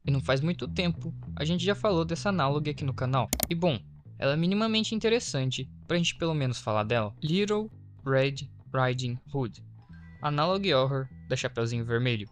E não faz muito tempo, a gente já falou dessa análoga aqui no canal. E bom, ela é minimamente interessante pra gente pelo menos falar dela. Little Red Riding Hood, Analog Horror da Chapeuzinho Vermelho,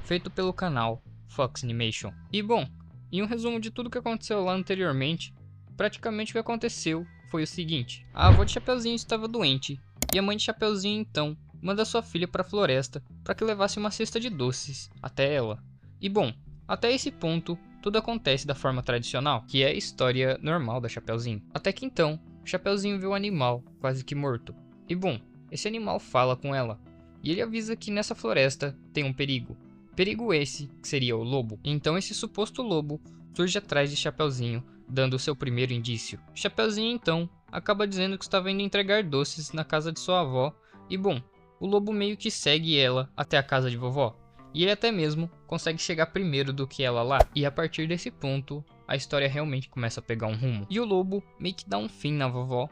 feito pelo canal Fox Animation. E bom, em um resumo de tudo que aconteceu lá anteriormente, praticamente o que aconteceu foi o seguinte: a avó de Chapeuzinho estava doente, e a mãe de Chapeuzinho então manda sua filha para a floresta para que levasse uma cesta de doces até ela. E bom, até esse ponto tudo acontece da forma tradicional, que é a história normal da Chapeuzinho. Até que então, Chapeuzinho vê um animal quase que morto. E bom, esse animal fala com ela, e ele avisa que nessa floresta tem um perigo. Perigo esse que seria o lobo. Então esse suposto lobo surge atrás de Chapeuzinho, dando o seu primeiro indício. Chapeuzinho então acaba dizendo que estava indo entregar doces na casa de sua avó, e bom, o lobo meio que segue ela até a casa de vovó. E ele até mesmo consegue chegar primeiro do que ela lá. E a partir desse ponto, a história realmente começa a pegar um rumo. E o lobo meio que dá um fim na vovó.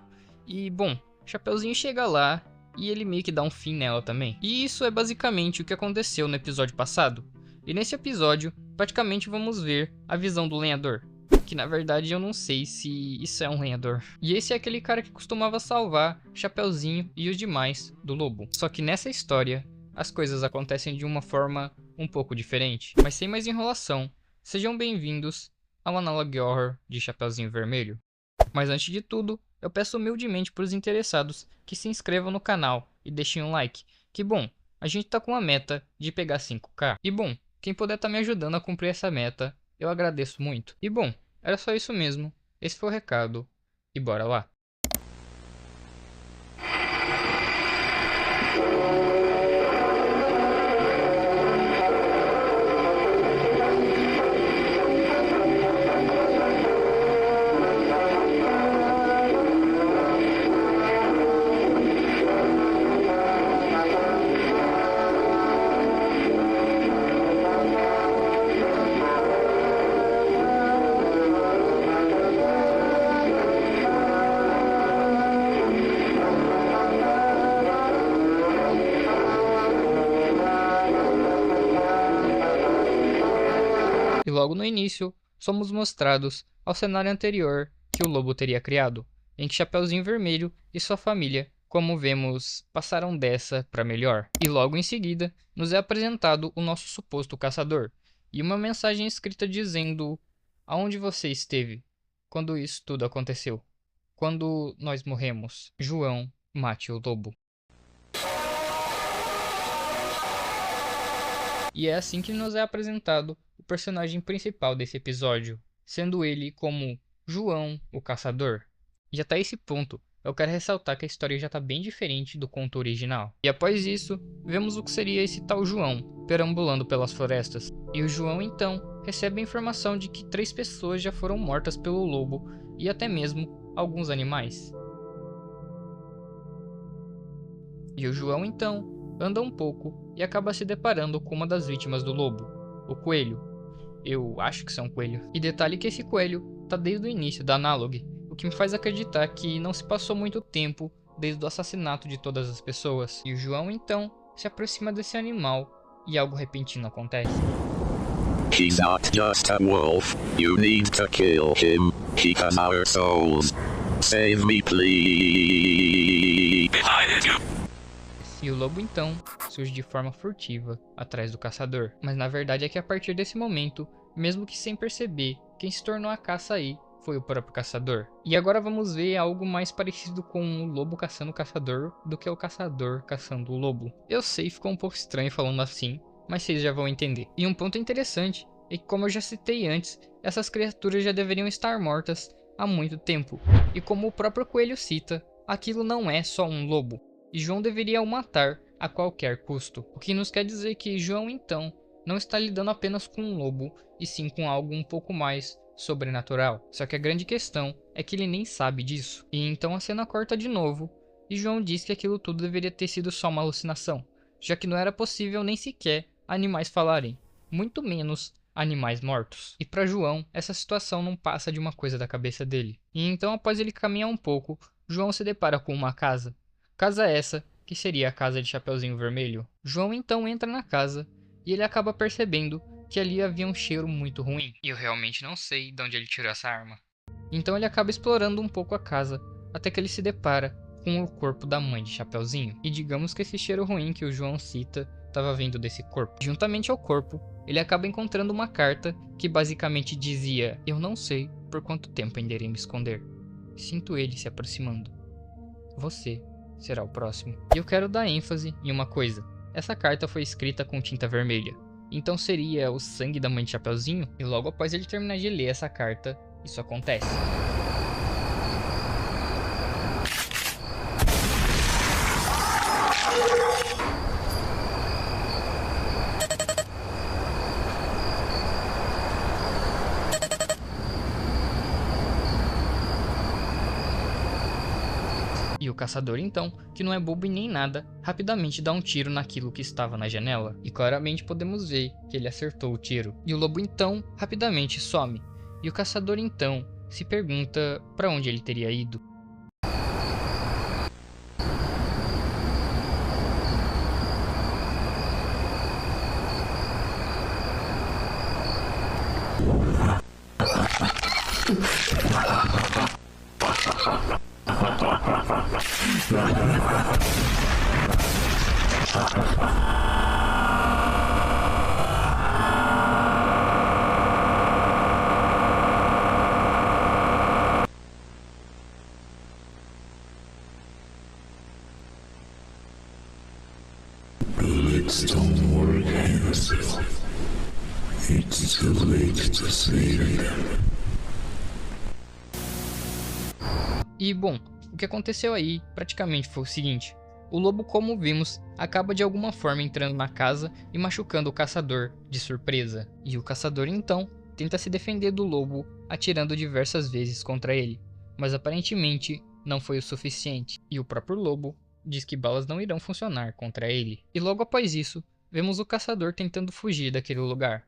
E bom, Chapeuzinho chega lá e ele meio que dá um fim nela também. E isso é basicamente o que aconteceu no episódio passado. E nesse episódio, praticamente vamos ver a visão do lenhador. Que na verdade eu não sei se isso é um lenhador. E esse é aquele cara que costumava salvar Chapeuzinho e os demais do lobo. Só que nessa história, as coisas acontecem de uma forma um pouco diferente. Mas sem mais enrolação, sejam bem-vindos ao Analog Horror de Chapeuzinho Vermelho. Mas antes de tudo, eu peço humildemente para os interessados que se inscrevam no canal e deixem um like. Que bom, a gente tá com a meta de pegar 5k. E bom, quem puder tá me ajudando a cumprir essa meta, eu agradeço muito. E bom, era só isso mesmo. Esse foi o recado. E bora lá. E logo no início, somos mostrados ao cenário anterior que o lobo teria criado, em que Chapeuzinho Vermelho e sua família, como vemos, passaram dessa para melhor. E logo em seguida, nos é apresentado o nosso suposto caçador, e uma mensagem escrita dizendo: aonde você esteve quando isso tudo aconteceu? Quando nós morremos, João, mate o lobo. E é assim que nos é apresentado o personagem principal desse episódio, sendo ele como João, o Caçador. E até esse ponto, eu quero ressaltar que a história já está bem diferente do conto original. E após isso, vemos o que seria esse tal João, perambulando pelas florestas. E o João então recebe a informação de que 3 pessoas já foram mortas pelo lobo e até mesmo alguns animais. E o João então anda um pouco e acaba se deparando com uma das vítimas do lobo, o coelho. Eu acho que isso é um coelho. E detalhe que esse coelho tá desde o início da Analog, o que me faz acreditar que não se passou muito tempo desde o assassinato de todas as pessoas. E o João então se aproxima desse animal e algo repentino acontece. He's not just a wolf, you need to kill him, he has our souls. Save me please. Behind you. E o lobo então surge de forma furtiva atrás do caçador. Mas na verdade é que a partir desse momento, mesmo que sem perceber, quem se tornou a caça aí foi o próprio caçador. E agora vamos ver algo mais parecido com o lobo caçando o caçador do que o caçador caçando o lobo. Eu sei, ficou um pouco estranho falando assim, mas vocês já vão entender. E um ponto interessante é que, como eu já citei antes, essas criaturas já deveriam estar mortas há muito tempo. E como o próprio coelho cita, aquilo não é só um lobo. E João deveria o matar a qualquer custo. O que nos quer dizer que João então não está lidando apenas com um lobo, e sim com algo um pouco mais sobrenatural. Só que a grande questão é que ele nem sabe disso. E então a cena corta de novo, e João diz que aquilo tudo deveria ter sido só uma alucinação, já que não era possível nem sequer animais falarem, muito menos animais mortos. E para João, essa situação não passa de uma coisa da cabeça dele. E então, após ele caminhar um pouco, João se depara com uma casa. Casa essa que seria a casa de Chapeuzinho Vermelho. João então entra na casa e ele acaba percebendo que ali havia um cheiro muito ruim. E eu realmente não sei de onde ele tirou essa arma. Então ele acaba explorando um pouco a casa, até que ele se depara com o corpo da mãe de Chapeuzinho. E digamos que esse cheiro ruim que o João cita estava vindo desse corpo. Juntamente ao corpo, ele acaba encontrando uma carta que basicamente dizia: eu não sei por quanto tempo ainda irei me esconder. Sinto ele se aproximando. Você será o próximo. E eu quero dar ênfase em uma coisa. Essa carta foi escrita com tinta vermelha. Então seria o sangue da mãe de Chapeuzinho? E logo após ele terminar de ler essa carta, isso acontece. E o caçador então, que não é bobo e nem nada, rapidamente dá um tiro naquilo que estava na janela. E claramente podemos ver que ele acertou o tiro. E o lobo então, rapidamente some. E o caçador então se pergunta para onde ele teria ido. Bullets don't work, Hansel. It's too late to save them. E bom, o que aconteceu aí praticamente foi o seguinte: o lobo, como vimos, acaba de alguma forma entrando na casa e machucando o caçador de surpresa. E o caçador então tenta se defender do lobo, atirando diversas vezes contra ele, mas aparentemente não foi o suficiente. E o próprio lobo diz que balas não irão funcionar contra ele. E logo após isso, vemos o caçador tentando fugir daquele lugar.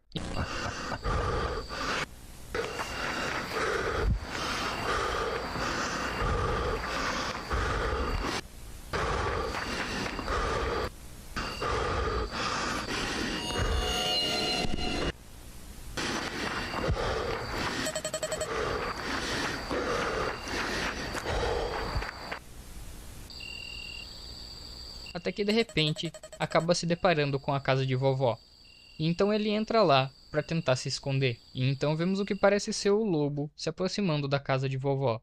Até que de repente acaba se deparando com a casa de vovó. E então ele entra lá para tentar se esconder. E então vemos o que parece ser o lobo se aproximando da casa de vovó.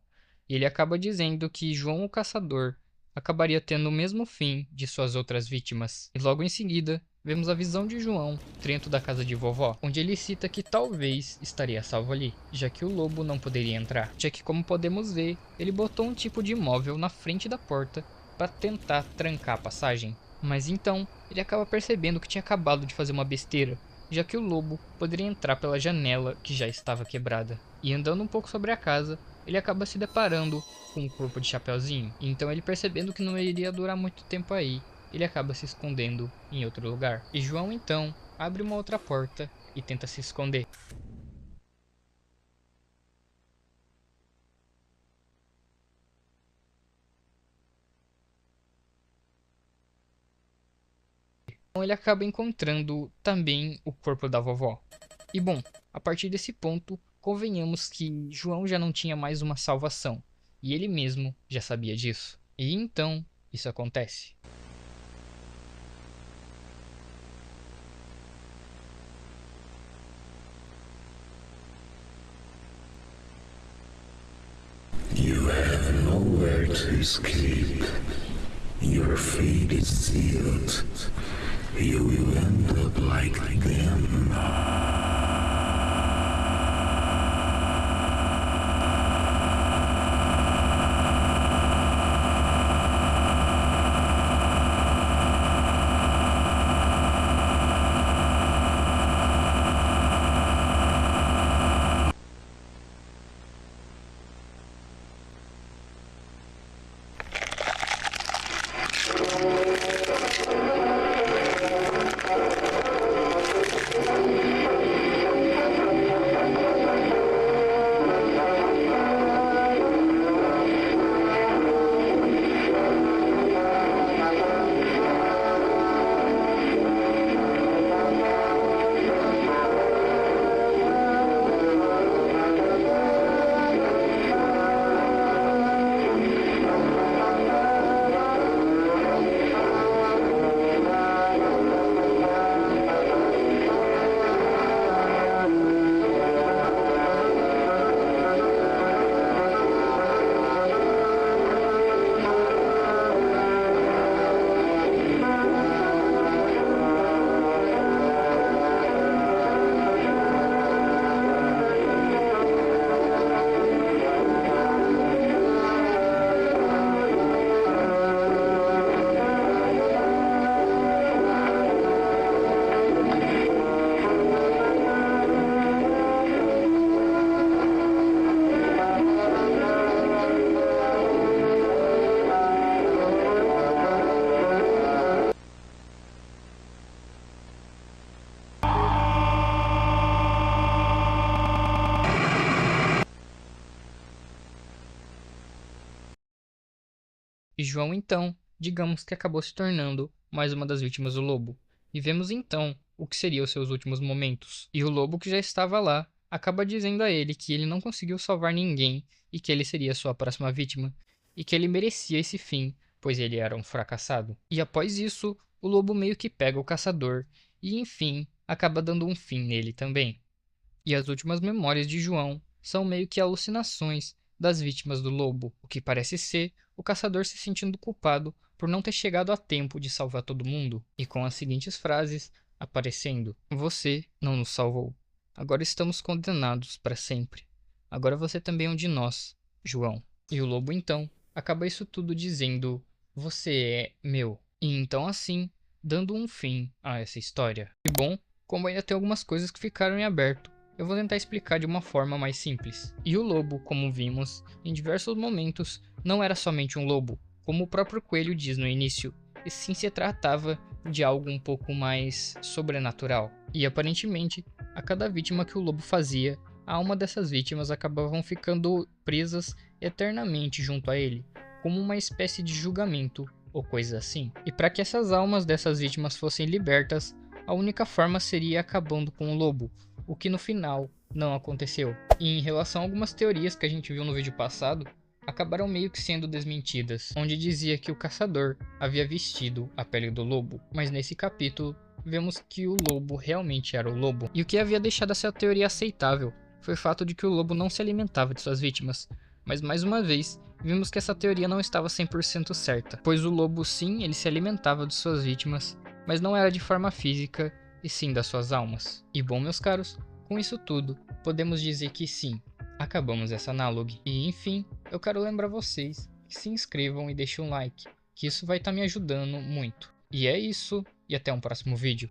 E ele acaba dizendo que João o Caçador acabaria tendo o mesmo fim de suas outras vítimas. E logo em seguida vemos a visão de João dentro da casa de vovó, onde ele cita que talvez estaria salvo ali, já que o lobo não poderia entrar. Já que, como podemos ver, ele botou um tipo de móvel na frente da porta para tentar trancar a passagem. Mas então, ele acaba percebendo que tinha acabado de fazer uma besteira, já que o lobo poderia entrar pela janela que já estava quebrada. E andando um pouco sobre a casa, ele acaba se deparando com o corpo de Chapeuzinho. E então ele, percebendo que não iria durar muito tempo aí, ele acaba se escondendo em outro lugar. E João então abre uma outra porta e tenta se esconder. Então ele acaba encontrando também o corpo da vovó. E bom, a partir desse ponto, convenhamos que João já não tinha mais uma salvação. E ele mesmo já sabia disso. E então, isso acontece. You have nowhere to escape. Your fate is sealed. You will end up like them. E João então, digamos que acabou se tornando mais uma das vítimas do lobo. E vemos então o que seriam os seus últimos momentos. E o lobo que já estava lá acaba dizendo a ele que ele não conseguiu salvar ninguém e que ele seria sua próxima vítima. E que ele merecia esse fim, pois ele era um fracassado. E após isso, o lobo meio que pega o caçador e, enfim, acaba dando um fim nele também. E as últimas memórias de João são meio que alucinações das vítimas do lobo, o que parece ser o caçador se sentindo culpado por não ter chegado a tempo de salvar todo mundo, e com as seguintes frases aparecendo: "Você não nos salvou. Agora estamos condenados para sempre. Agora você também é um de nós, João." E o lobo então acaba isso tudo dizendo: "Você é meu." E então assim, dando um fim a essa história. E bom, como ainda tem algumas coisas que ficaram em aberto, eu vou tentar explicar de uma forma mais simples. E o lobo, como vimos, em diversos momentos, não era somente um lobo, como o próprio coelho diz no início, e sim se tratava de algo um pouco mais sobrenatural. E aparentemente, a cada vítima que o lobo fazia, a alma dessas vítimas acabavam ficando presas eternamente junto a ele, como uma espécie de julgamento ou coisa assim. E para que essas almas dessas vítimas fossem libertas, a única forma seria acabando com o lobo, o que no final não aconteceu. E em relação a algumas teorias que a gente viu no vídeo passado, acabaram meio que sendo desmentidas, onde dizia que o caçador havia vestido a pele do lobo, mas nesse capítulo vemos que o lobo realmente era o lobo. E o que havia deixado essa teoria aceitável foi o fato de que o lobo não se alimentava de suas vítimas, mas mais uma vez vimos que essa teoria não estava 100% certa, pois o lobo sim, ele se alimentava de suas vítimas, mas não era de forma física, e sim das suas almas. E bom, meus caros, com isso tudo, podemos dizer que sim, acabamos essa análoga. E enfim, eu quero lembrar vocês que se inscrevam e deixem um like, que isso vai estar me ajudando muito. E é isso, e até um próximo vídeo.